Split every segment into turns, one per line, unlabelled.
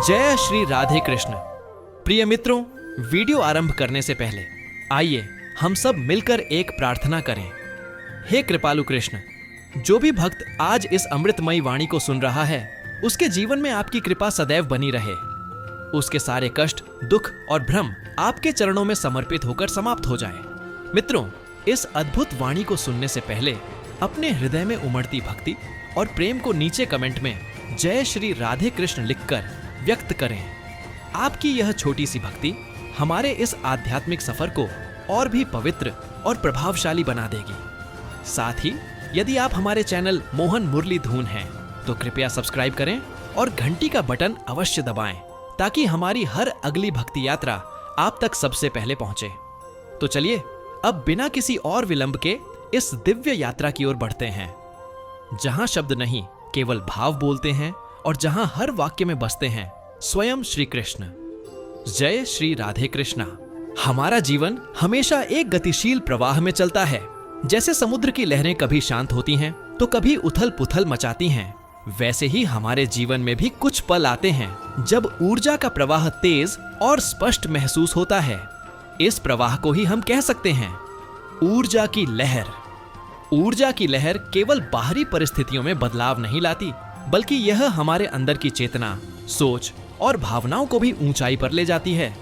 जय श्री राधे कृष्ण। प्रिय मित्रों, वीडियो आरंभ करने से पहले आइए हम सब मिलकर एक प्रार्थना करें। हे कृपालु कृष्ण, जो भी भक्त आज इस अमृतमयी वाणी को सुन रहा है, उसके जीवन में आपकी कृपा सदैव बनी रहे। उसके सारे कष्ट, दुख और भ्रम आपके चरणों में समर्पित होकर समाप्त हो जाए। मित्रों, इस अद्भुत वाणी को सुनने से पहले अपने हृदय में उमड़ती भक्ति और प्रेम को नीचे कमेंट में जय श्री राधे कृष्ण लिखकर व्यक्त करें। आपकी यह छोटी सी भक्ति हमारे इस आध्यात्मिक सफर को और भी पवित्र और प्रभावशाली बना देगी। साथ ही यदि आप हमारे चैनल मोहन मुरली धून हैं तो कृपया सब्सक्राइब करें और घंटी का बटन अवश्य दबाएं, ताकि हमारी हर अगली भक्ति यात्रा आप तक सबसे पहले पहुंचे। तो चलिए अब बिना किसी और विलंब के इस दिव्य यात्रा की ओर बढ़ते हैं, जहां शब्द नहीं केवल भाव बोलते हैं और जहां हर वाक्य में बसते हैं स्वयं श्री कृष्ण। जय श्री राधे कृष्णा। हमारा जीवन हमेशा एक गतिशील प्रवाह में चलता है। जैसे समुद्र की लहरें कभी शांत होती हैं तो कभी उथल पुथल मचाती हैं, वैसे ही हमारे जीवन में भी कुछ पल आते हैं जब ऊर्जा का प्रवाह तेज और स्पष्ट महसूस होता है। इस प्रवाह को ही हम कह सकते हैं ऊर्जा की लहर। ऊर्जा की लहर केवल बाहरी परिस्थितियों में बदलाव नहीं लाती, बल्कि यह हमारे अंदर की चेतना, सोच और भावनाओं को भी ऊंचाई पर ले जाती है।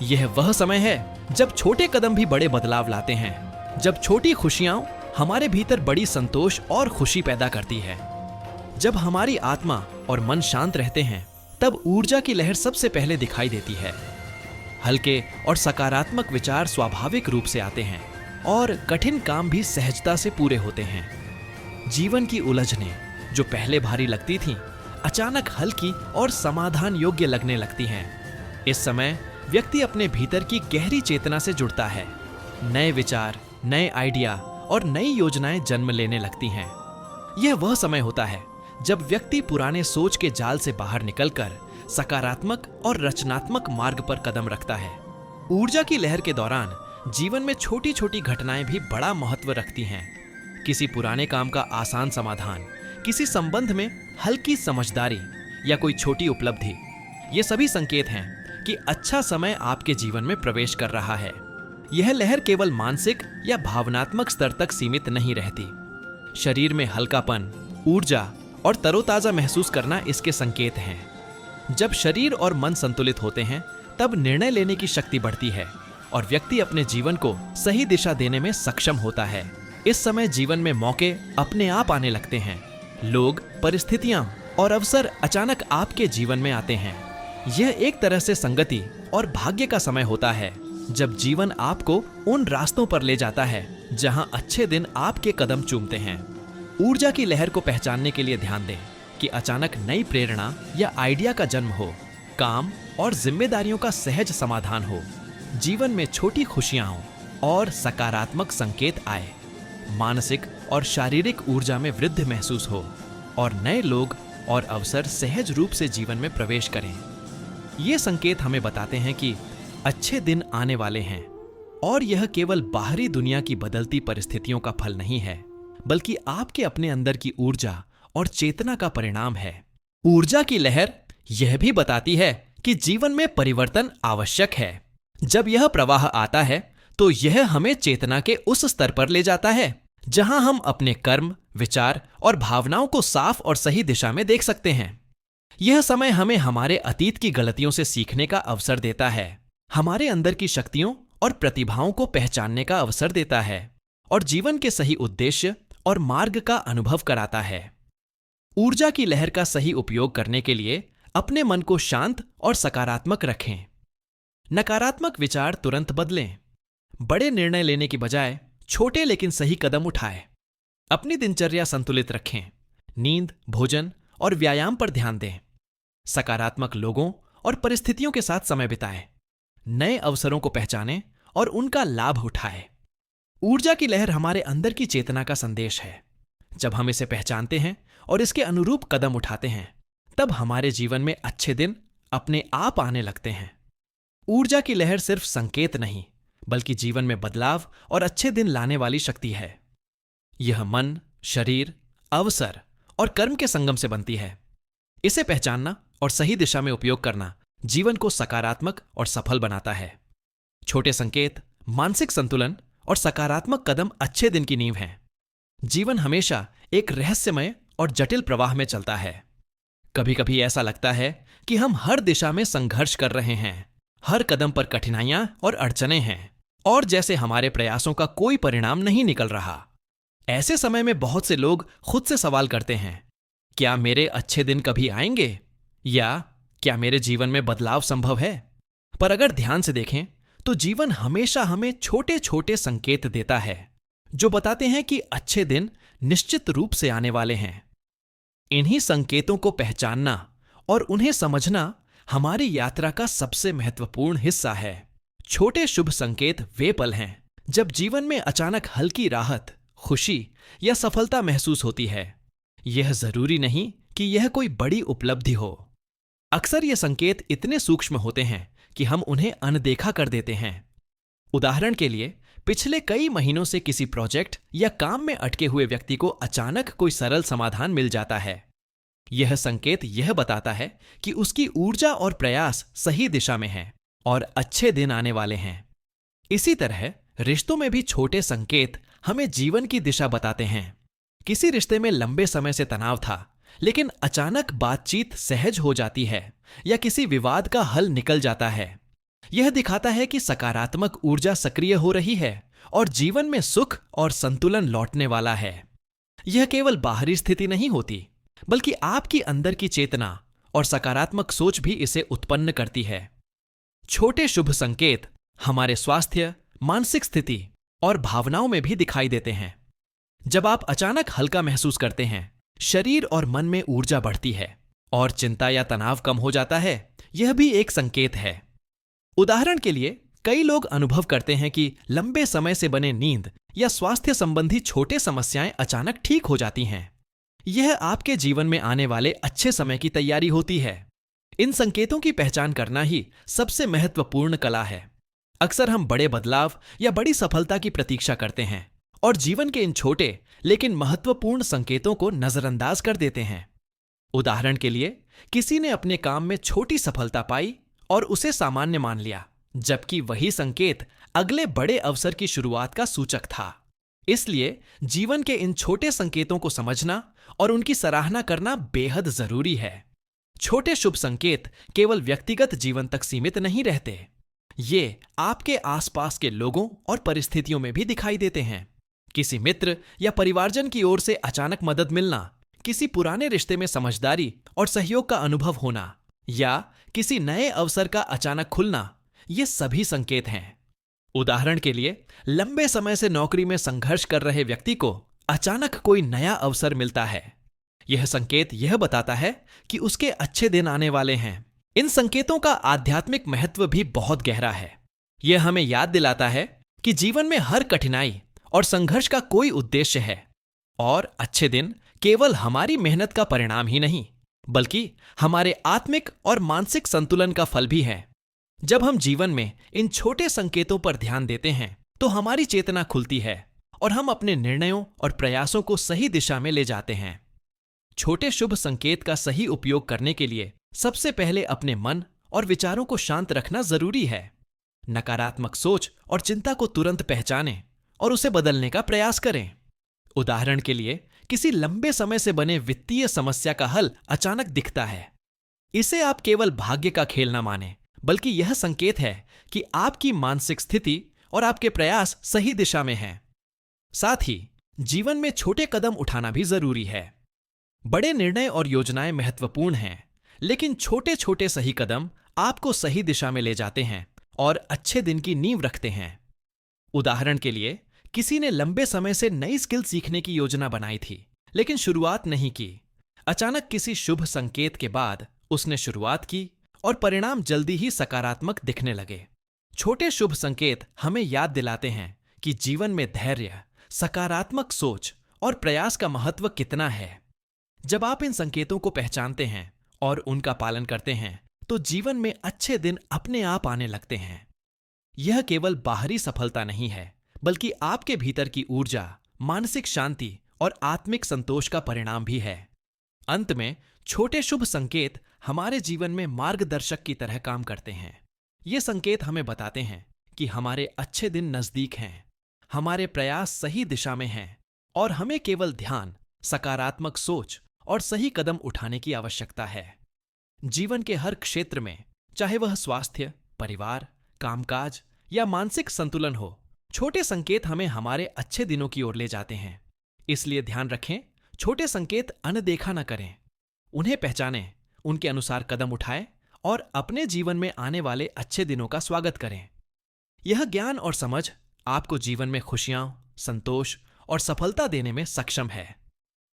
यह वह समय है जब छोटे कदम भी बड़े बदलाव लाते हैं, जब छोटी खुशियां हमारे भीतर बड़ी संतोष और खुशी पैदा करती है। जब हमारी आत्मा और मन शांत रहते हैं, तब ऊर्जा की लहर सबसे पहले दिखाई देती है। हल्के और सकारात्मक विचार स्वाभाविक रूप से आते हैं और कठिन काम भी सहजता से पूरे होते हैं। जीवन की उलझनें जो पहले भारी लगती थीं, अचानक हल्की और समाधान योग्य लगने लगती हैं। इस समय व्यक्ति अपने भीतर की गहरी चेतना से जुड़ता है। नए विचार, नए आइडिया और नई योजनाएं जन्म लेने लगती हैं। यह वह समय होता है जब व्यक्ति पुराने सोच के जाल से बाहर निकलकर सकारात्मक और रचनात्मक मार्ग पर कदम रखता है। ऊर्जा की लहर के दौरान जीवन में छोटी छोटी घटनाएं भी बड़ा महत्व रखती हैं। किसी पुराने काम का आसान समाधान, किसी संबंध में हल्की समझदारी या कोई छोटी उपलब्धि, ये सभी संकेत हैं कि अच्छा समय आपके जीवन में प्रवेश कर रहा है। यह लहर केवल मानसिक या भावनात्मक स्तर तक सीमित नहीं रहती। शरीर में हल्कापन, ऊर्जा और तरोताजा महसूस करना इसके संकेत हैं। जब शरीर और मन संतुलित होते हैं, तब निर्णय लेने की शक्ति बढ़ती है और व्यक्ति अपने जीवन को सही दिशा देने में सक्षम होता है। इस समय जीवन में मौके अपने आप आने लगते हैं। लोग, परिस्थितियां और अवसर अचानक आपके जीवन में आते हैं। यह एक तरह से संगति और भाग्य का समय होता है, जब जीवन आपको उन रास्तों पर ले जाता है जहां अच्छे दिन आपके कदम चूमते हैं। ऊर्जा की लहर को पहचानने के लिए ध्यान दें कि अचानक नई प्रेरणा या आइडिया का जन्म हो, काम और जिम्मेदारियों का सहज समाधान हो, जीवन में छोटी खुशियां हों और सकारात्मक संकेत आए, मानसिक और शारीरिक ऊर्जा में वृद्धि महसूस हो और नए लोग और अवसर सहज रूप से जीवन में प्रवेश करें। ये संकेत हमें बताते हैं कि अच्छे दिन आने वाले हैं और यह केवल बाहरी दुनिया की बदलती परिस्थितियों का फल नहीं है, बल्कि आपके अपने अंदर की ऊर्जा और चेतना का परिणाम है। ऊर्जा की लहर यह भी बताती है कि जीवन में परिवर्तन आवश्यक है। जब यह प्रवाह आता है तो यह हमें चेतना के उस स्तर पर ले जाता है जहां हम अपने कर्म, विचार और भावनाओं को साफ और सही दिशा में देख सकते हैं। यह समय हमें हमारे अतीत की गलतियों से सीखने का अवसर देता है, हमारे अंदर की शक्तियों और प्रतिभाओं को पहचानने का अवसर देता है और जीवन के सही उद्देश्य और मार्ग का अनुभव कराता है। ऊर्जा की लहर का सही उपयोग करने के लिए अपने मन को शांत और सकारात्मक रखें। नकारात्मक विचार तुरंत बदलें। बड़े निर्णय लेने की बजाय छोटे लेकिन सही कदम उठाएं। अपनी दिनचर्या संतुलित रखें। नींद, भोजन और व्यायाम पर ध्यान दें। सकारात्मक लोगों और परिस्थितियों के साथ समय बिताएं। नए अवसरों को पहचानें और उनका लाभ उठाएं। ऊर्जा की लहर हमारे अंदर की चेतना का संदेश है। जब हम इसे पहचानते हैं और इसके अनुरूप कदम उठाते हैं, तब हमारे जीवन में अच्छे दिन अपने आप आने लगते हैं। ऊर्जा की लहर सिर्फ संकेत नहीं, बल्कि जीवन में बदलाव और अच्छे दिन लाने वाली शक्ति है। यह मन, शरीर, अवसर और कर्म के संगम से बनती है। इसे पहचानना और सही दिशा में उपयोग करना जीवन को सकारात्मक और सफल बनाता है। छोटे संकेत, मानसिक संतुलन और सकारात्मक कदम अच्छे दिन की नींव हैं। जीवन हमेशा एक रहस्यमय और जटिल प्रवाह में चलता है। कभी कभी ऐसा लगता है कि हम हर दिशा में संघर्ष कर रहे हैं, हर कदम पर कठिनाइयां और अड़चनें हैं, और जैसे हमारे प्रयासों का कोई परिणाम नहीं निकल रहा। ऐसे समय में बहुत से लोग खुद से सवाल करते हैं, क्या मेरे अच्छे दिन कभी आएंगे, या क्या मेरे जीवन में बदलाव संभव है? पर अगर ध्यान से देखें तो जीवन हमेशा हमें छोटे छोटे संकेत देता है जो बताते हैं कि अच्छे दिन निश्चित रूप से आने वाले हैं। इन्हीं संकेतों को पहचानना और उन्हें समझना हमारी यात्रा का सबसे महत्वपूर्ण हिस्सा है। छोटे शुभ संकेत वे पल हैं जब जीवन में अचानक हल्की राहत, खुशी या सफलता महसूस होती है। यह जरूरी नहीं कि यह कोई बड़ी उपलब्धि हो। अक्सर ये संकेत इतने सूक्ष्म होते हैं कि हम उन्हें अनदेखा कर देते हैं। उदाहरण के लिए, पिछले कई महीनों से किसी प्रोजेक्ट या काम में अटके हुए व्यक्ति को अचानक कोई सरल समाधान मिल जाता है। यह संकेत यह बताता है कि उसकी ऊर्जा और प्रयास सही दिशा में हैं और अच्छे दिन आने वाले हैं। इसी तरह रिश्तों में भी छोटे संकेत हमें जीवन की दिशा बताते हैं। किसी रिश्ते में लंबे समय से तनाव था, लेकिन अचानक बातचीत सहज हो जाती है या किसी विवाद का हल निकल जाता है। यह दिखाता है कि सकारात्मक ऊर्जा सक्रिय हो रही है और जीवन में सुख और संतुलन लौटने वाला है। यह केवल बाहरी स्थिति नहीं होती, बल्कि आपकी अंदर की चेतना और सकारात्मक सोच भी इसे उत्पन्न करती है। छोटे शुभ संकेत हमारे स्वास्थ्य, मानसिक स्थिति और भावनाओं में भी दिखाई देते हैं। जब आप अचानक हल्का महसूस करते हैं, शरीर और मन में ऊर्जा बढ़ती है और चिंता या तनाव कम हो जाता है, यह भी एक संकेत है। उदाहरण के लिए, कई लोग अनुभव करते हैं कि लंबे समय से बने नींद या स्वास्थ्य संबंधी छोटे समस्याएं अचानक ठीक हो जाती हैं। यह आपके जीवन में आने वाले अच्छे समय की तैयारी होती है। इन संकेतों की पहचान करना ही सबसे महत्वपूर्ण कला है। अक्सर हम बड़े बदलाव या बड़ी सफलता की प्रतीक्षा करते हैं और जीवन के इन छोटे लेकिन महत्वपूर्ण संकेतों को नजरअंदाज कर देते हैं। उदाहरण के लिए, किसी ने अपने काम में छोटी सफलता पाई और उसे सामान्य मान लिया, जबकि वही संकेत अगले बड़े अवसर की शुरुआत का सूचक था। इसलिए जीवन के इन छोटे संकेतों को समझना और उनकी सराहना करना बेहद जरूरी है। छोटे शुभ संकेत केवल व्यक्तिगत जीवन तक सीमित नहीं रहते, ये आपके आसपास के लोगों और परिस्थितियों में भी दिखाई देते हैं। किसी मित्र या परिवारजन की ओर से अचानक मदद मिलना, किसी पुराने रिश्ते में समझदारी और सहयोग का अनुभव होना, या किसी नए अवसर का अचानक खुलना, ये सभी संकेत हैं। उदाहरण के लिए, लंबे समय से नौकरी में संघर्ष कर रहे व्यक्ति को अचानक कोई नया अवसर मिलता है। यह संकेत यह बताता है कि उसके अच्छे दिन आने वाले हैं। इन संकेतों का आध्यात्मिक महत्व भी बहुत गहरा है। यह हमें याद दिलाता है कि जीवन में हर कठिनाई और संघर्ष का कोई उद्देश्य है, और अच्छे दिन केवल हमारी मेहनत का परिणाम ही नहीं, बल्कि हमारे आत्मिक और मानसिक संतुलन का फल भी है। जब हम जीवन में इन छोटे संकेतों पर ध्यान देते हैं, तो हमारी चेतना खुलती है और हम अपने निर्णयों और प्रयासों को सही दिशा में ले जाते हैं। छोटे शुभ संकेत का सही उपयोग करने के लिए सबसे पहले अपने मन और विचारों को शांत रखना जरूरी है। नकारात्मक सोच और चिंता को तुरंत पहचानें और उसे बदलने का प्रयास करें। उदाहरण के लिए, किसी लंबे समय से बने वित्तीय समस्या का हल अचानक दिखता है। इसे आप केवल भाग्य का खेल न मानें, बल्कि यह संकेत है कि आपकी मानसिक स्थिति और आपके प्रयास सही दिशा में हैं। साथ ही जीवन में छोटे कदम उठाना भी जरूरी है। बड़े निर्णय और योजनाएं महत्वपूर्ण हैं, लेकिन छोटे छोटे सही कदम आपको सही दिशा में ले जाते हैं और अच्छे दिन की नींव रखते हैं। उदाहरण के लिए, किसी ने लंबे समय से नई स्किल सीखने की योजना बनाई थी, लेकिन शुरुआत नहीं की। अचानक किसी शुभ संकेत के बाद उसने शुरुआत की और परिणाम जल्दी ही सकारात्मक दिखने लगे। छोटे शुभ संकेत हमें याद दिलाते हैं कि जीवन में धैर्य, सकारात्मक सोच और प्रयास का महत्व कितना है। जब आप इन संकेतों को पहचानते हैं और उनका पालन करते हैं, तो जीवन में अच्छे दिन अपने आप आने लगते हैं। यह केवल बाहरी सफलता नहीं है, बल्कि आपके भीतर की ऊर्जा, मानसिक शांति और आत्मिक संतोष का परिणाम भी है। अंत में, छोटे शुभ संकेत हमारे जीवन में मार्गदर्शक की तरह काम करते हैं। ये संकेत हमें बताते हैं कि हमारे अच्छे दिन नजदीक हैं, हमारे प्रयास सही दिशा में हैं और हमें केवल ध्यान, सकारात्मक सोच और सही कदम उठाने की आवश्यकता है। जीवन के हर क्षेत्र में, चाहे वह स्वास्थ्य, परिवार, कामकाज या मानसिक संतुलन हो, छोटे संकेत हमें हमारे अच्छे दिनों की ओर ले जाते हैं। इसलिए ध्यान रखें, छोटे संकेत अनदेखा न करें। उन्हें पहचानें, उनके अनुसार कदम उठाएं और अपने जीवन में आने वाले अच्छे दिनों का स्वागत करें। यह ज्ञान और समझ आपको जीवन में खुशियां, संतोष और सफलता देने में सक्षम है।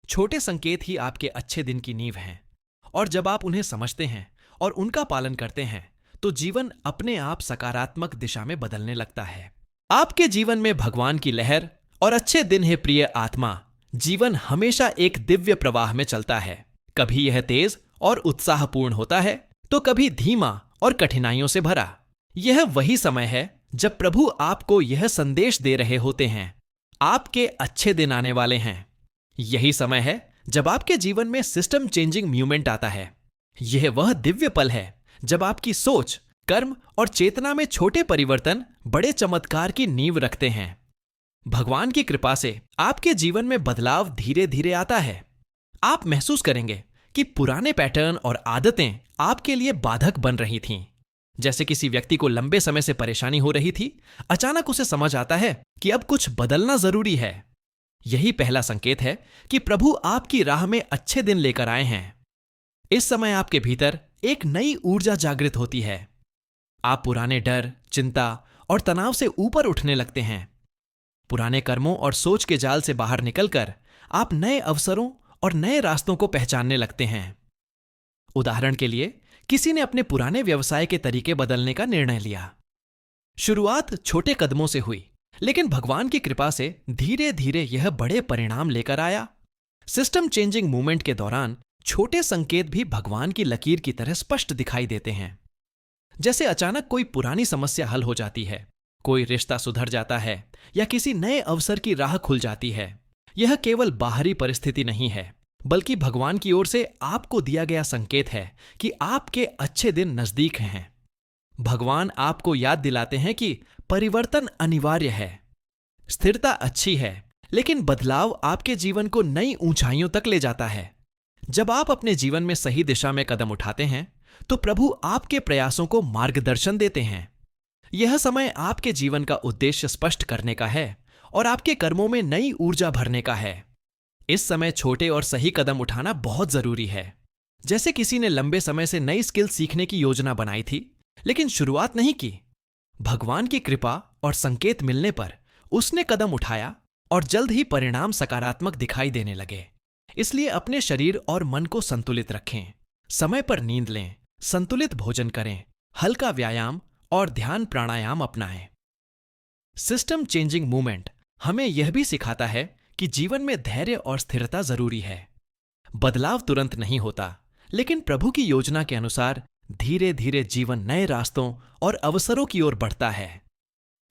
छोटे संकेत ही आपके अच्छे दिन की नींव हैं और जब आप उन्हें समझते हैं और उनका पालन करते हैं तो जीवन अपने आप सकारात्मक दिशा में बदलने लगता है। आपके जीवन में भगवान की लहर और अच्छे दिन है प्रिय आत्मा। जीवन हमेशा एक दिव्य प्रवाह में चलता है। कभी यह तेज और उत्साहपूर्ण होता है तो कभी धीमा और कठिनाइयों से भरा। यह वही समय है जब प्रभु आपको यह संदेश दे रहे होते हैं, आपके अच्छे दिन आने वाले हैं। यही समय है जब आपके जीवन में सिस्टम चेंजिंग मूवमेंट आता है। यह वह दिव्य पल है जब आपकी सोच, कर्म और चेतना में छोटे परिवर्तन बड़े चमत्कार की नींव रखते हैं। भगवान की कृपा से आपके जीवन में बदलाव धीरे धीरे आता है। आप महसूस करेंगे कि पुराने पैटर्न और आदतें आपके लिए बाधक बन रही थीं। जैसे किसी व्यक्ति को लंबे समय से परेशानी हो रही थी, अचानक उसे समझ आता है कि अब कुछ बदलना जरूरी है। यही पहला संकेत है कि प्रभु आपकी राह में अच्छे दिन लेकर आए हैं। इस समय आपके भीतर एक नई ऊर्जा जागृत होती है। आप पुराने डर, चिंता और तनाव से ऊपर उठने लगते हैं। पुराने कर्मों और सोच के जाल से बाहर निकलकर आप नए अवसरों और नए रास्तों को पहचानने लगते हैं। उदाहरण के लिए, किसी ने अपने पुराने व्यवसाय के तरीके बदलने का निर्णय लिया। शुरुआत छोटे कदमों से हुई, लेकिन भगवान की कृपा से धीरे धीरे यह बड़े परिणाम लेकर आया। सिस्टम चेंजिंग मूवमेंट के दौरान छोटे संकेत भी भगवान की लकीर की तरह स्पष्ट दिखाई देते हैं। जैसे अचानक कोई पुरानी समस्या हल हो जाती है, कोई रिश्ता सुधर जाता है या किसी नए अवसर की राह खुल जाती है। यह केवल बाहरी परिस्थिति नहीं है, बल्कि भगवान की ओर से आपको दिया गया संकेत है कि आपके अच्छे दिन नजदीक हैं। भगवान आपको याद दिलाते हैं कि परिवर्तन अनिवार्य है। स्थिरता अच्छी है, लेकिन बदलाव आपके जीवन को नई ऊंचाइयों तक ले जाता है। जब आप अपने जीवन में सही दिशा में कदम उठाते हैं तो प्रभु आपके प्रयासों को मार्गदर्शन देते हैं। यह समय आपके जीवन का उद्देश्य स्पष्ट करने का है और आपके कर्मों में नई ऊर्जा भरने का है। इस समय छोटे और सही कदम उठाना बहुत जरूरी है। जैसे किसी ने लंबे समय से नई स्किल सीखने की योजना बनाई थी, लेकिन शुरुआत नहीं की। भगवान की कृपा और संकेत मिलने पर उसने कदम उठाया और जल्द ही परिणाम सकारात्मक दिखाई देने लगे। इसलिए अपने शरीर और मन को संतुलित रखें, समय पर नींद लें, संतुलित भोजन करें, हल्का व्यायाम और ध्यान प्राणायाम अपनाएं। सिस्टम चेंजिंग मूवमेंट हमें यह भी सिखाता है कि जीवन में धैर्य और स्थिरता जरूरी है। बदलाव तुरंत नहीं होता, लेकिन प्रभु की योजना के अनुसार धीरे धीरे जीवन नए रास्तों और अवसरों की ओर बढ़ता है।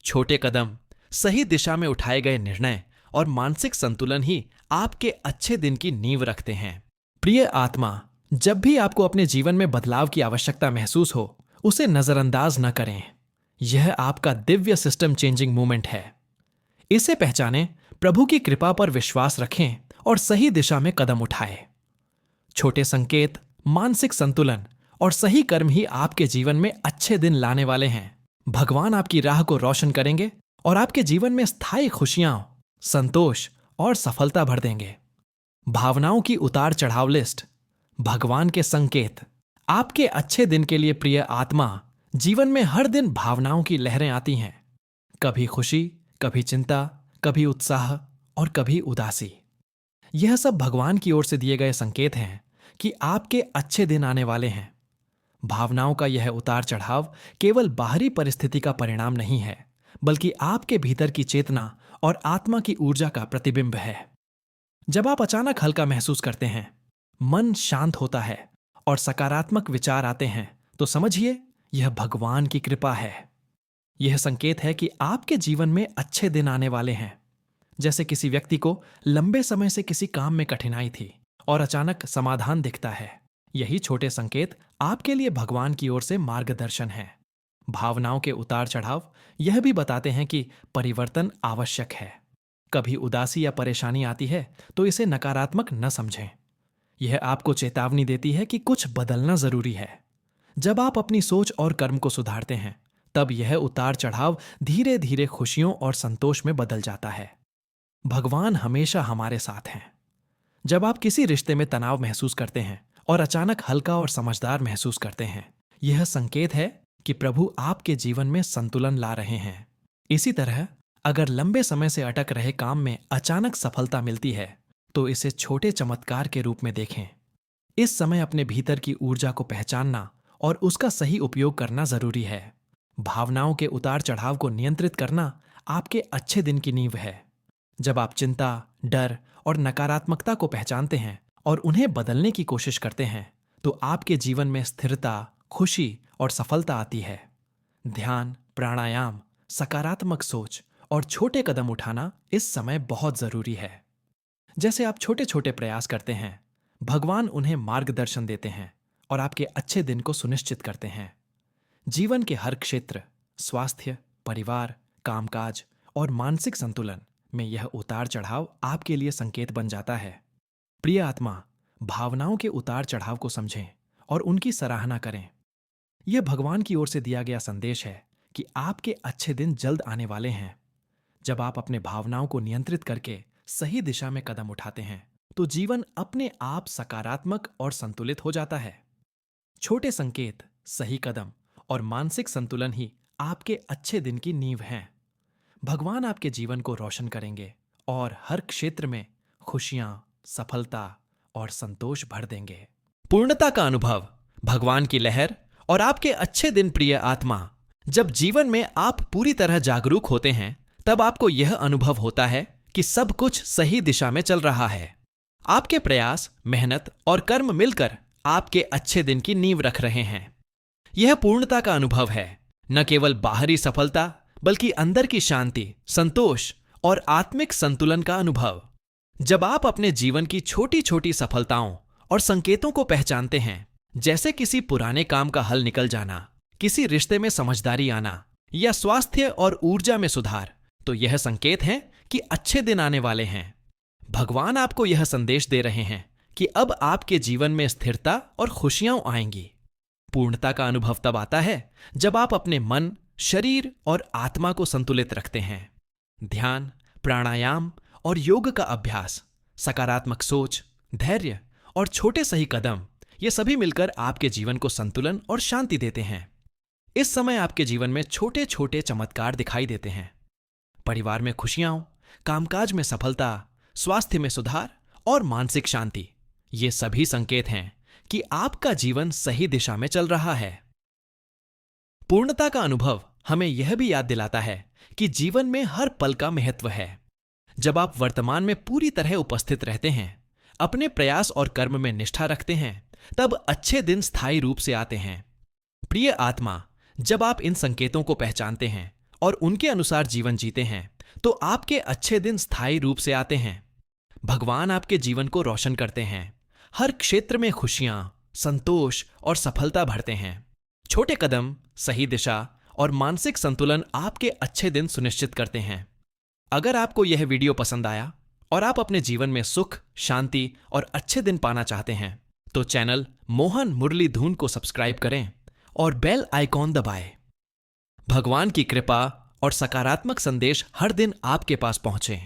छोटे कदम, सही दिशा में उठाए गए निर्णय और मानसिक संतुलन ही आपके अच्छे दिन की नींव रखते हैं। प्रिय आत्मा, जब भी आपको अपने जीवन में बदलाव की आवश्यकता महसूस हो, उसे नजरअंदाज न करें। यह आपका दिव्य सिस्टम चेंजिंग मूवमेंट है। इसे पहचानें, प्रभु की कृपा पर विश्वास रखें और सही दिशा में कदम उठाएं। छोटे संकेत, मानसिक संतुलन और सही कर्म ही आपके जीवन में अच्छे दिन लाने वाले हैं। भगवान आपकी राह को रोशन करेंगे और आपके जीवन में स्थायी खुशियां, संतोष और सफलता भर देंगे। भावनाओं की उतार चढ़ाव लिस्ट, भगवान के संकेत आपके अच्छे दिन के लिए। प्रिय आत्मा, जीवन में हर दिन भावनाओं की लहरें आती हैं। कभी खुशी, कभी चिंता, कभी उत्साह और कभी उदासी। यह सब भगवान की ओर से दिए गए संकेत हैं कि आपके अच्छे दिन आने वाले हैं। भावनाओं का यह उतार चढ़ाव केवल बाहरी परिस्थिति का परिणाम नहीं है, बल्कि आपके भीतर की चेतना और आत्मा की ऊर्जा का प्रतिबिंब है। जब आप अचानक हल्का महसूस करते हैं, मन शांत होता है और सकारात्मक विचार आते हैं, तो समझिए यह भगवान की कृपा है। यह संकेत है कि आपके जीवन में अच्छे दिन आने वाले हैं। जैसे किसी व्यक्ति को लंबे समय से किसी काम में कठिनाई थी और अचानक समाधान दिखता है। यही छोटे संकेत आपके लिए भगवान की ओर से मार्गदर्शन है। भावनाओं के उतार चढ़ाव यह भी बताते हैं कि परिवर्तन आवश्यक है। कभी उदासी या परेशानी आती है तो इसे नकारात्मक न समझें। यह आपको चेतावनी देती है कि कुछ बदलना जरूरी है। जब आप अपनी सोच और कर्म को सुधारते हैं, तब यह उतार चढ़ाव धीरे धीरे खुशियों और संतोष में बदल जाता है। भगवान हमेशा हमारे साथ हैं। जब आप किसी रिश्ते में तनाव महसूस करते हैं और अचानक हल्का और समझदार महसूस करते हैं, यह संकेत है कि प्रभु आपके जीवन में संतुलन ला रहे हैं। इसी तरह अगर लंबे समय से अटक रहे काम में अचानक सफलता मिलती है, तो इसे छोटे चमत्कार के रूप में देखें। इस समय अपने भीतर की ऊर्जा को पहचानना और उसका सही उपयोग करना जरूरी है। भावनाओं के उतार चढ़ाव को नियंत्रित करना आपके अच्छे दिन की नींव है। जब आप चिंता, डर और नकारात्मकता को पहचानते हैं और उन्हें बदलने की कोशिश करते हैं, तो आपके जीवन में स्थिरता, खुशी और सफलता आती है। ध्यान, प्राणायाम, सकारात्मक सोच और छोटे कदम उठाना इस समय बहुत जरूरी है। जैसे आप छोटे छोटे प्रयास करते हैं, भगवान उन्हें मार्गदर्शन देते हैं और आपके अच्छे दिन को सुनिश्चित करते हैं। जीवन के हर क्षेत्र, स्वास्थ्य, परिवार, कामकाज और मानसिक संतुलन में यह उतार चढ़ाव आपके लिए संकेत बन जाता है। प्रिय आत्मा, भावनाओं के उतार चढ़ाव को समझें और उनकी सराहना करें। यह भगवान की ओर से दिया गया संदेश है कि आपके अच्छे दिन जल्द आने वाले हैं। जब आप अपने भावनाओं को नियंत्रित करके सही दिशा में कदम उठाते हैं, तो जीवन अपने आप सकारात्मक और संतुलित हो जाता है। छोटे संकेत, सही कदम और मानसिक संतुलन ही आपके अच्छे दिन की नींव हैं। भगवान आपके जीवन को रोशन करेंगे और हर क्षेत्र में खुशियां, सफलता और संतोष भर देंगे। पूर्णता का अनुभव, भगवान की लहर और आपके अच्छे दिन। प्रिय आत्मा, जब जीवन में आप पूरी तरह जागरूक होते हैं, तब आपको यह अनुभव होता है कि सब कुछ सही दिशा में चल रहा है। आपके प्रयास, मेहनत और कर्म मिलकर आपके अच्छे दिन की नींव रख रहे हैं। यह पूर्णता का अनुभव है, न केवल बाहरी सफलता बल्कि अंदर की शांति, संतोष और आत्मिक संतुलन का अनुभव। जब आप अपने जीवन की छोटी छोटी सफलताओं और संकेतों को पहचानते हैं, जैसे किसी पुराने काम का हल निकल जाना, किसी रिश्ते में समझदारी आना या स्वास्थ्य और ऊर्जा में सुधार, तो यह संकेत है कि अच्छे दिन आने वाले हैं। भगवान आपको यह संदेश दे रहे हैं कि अब आपके जीवन में स्थिरता और खुशियां आएंगी। पूर्णता का अनुभव तब आता है जब आप अपने मन, शरीर और आत्मा को संतुलित रखते हैं। ध्यान, प्राणायाम और योग का अभ्यास, सकारात्मक सोच, धैर्य और छोटे सही कदम, ये सभी मिलकर आपके जीवन को संतुलन और शांति देते हैं। इस समय आपके जीवन में छोटे छोटे चमत्कार दिखाई देते हैं। परिवार में खुशियां, कामकाज में सफलता, स्वास्थ्य में सुधार और मानसिक शांति, ये सभी संकेत हैं कि आपका जीवन सही दिशा में चल रहा है। पूर्णता का अनुभव हमें यह भी याद दिलाता है कि जीवन में हर पल का महत्व है। जब आप वर्तमान में पूरी तरह उपस्थित रहते हैं, अपने प्रयास और कर्म में निष्ठा रखते हैं, तब अच्छे दिन स्थायी रूप से आते हैं। प्रिय आत्मा, जब आप इन संकेतों को पहचानते हैं और उनके अनुसार जीवन जीते हैं, तो आपके अच्छे दिन स्थायी रूप से आते हैं। भगवान आपके जीवन को रोशन करते हैं। हर क्षेत्र में खुशियां, संतोष और सफलता भरते हैं। छोटे कदम, सही दिशा और मानसिक संतुलन आपके अच्छे दिन सुनिश्चित करते हैं। अगर आपको यह वीडियो पसंद आया और आप अपने जीवन में सुख, शांति और अच्छे दिन पाना चाहते हैं, तो चैनल मोहन मुरली धून को सब्सक्राइब करें और बेल आइकॉन दबाएं। भगवान की कृपा और सकारात्मक संदेश हर दिन आपके पास पहुंचे।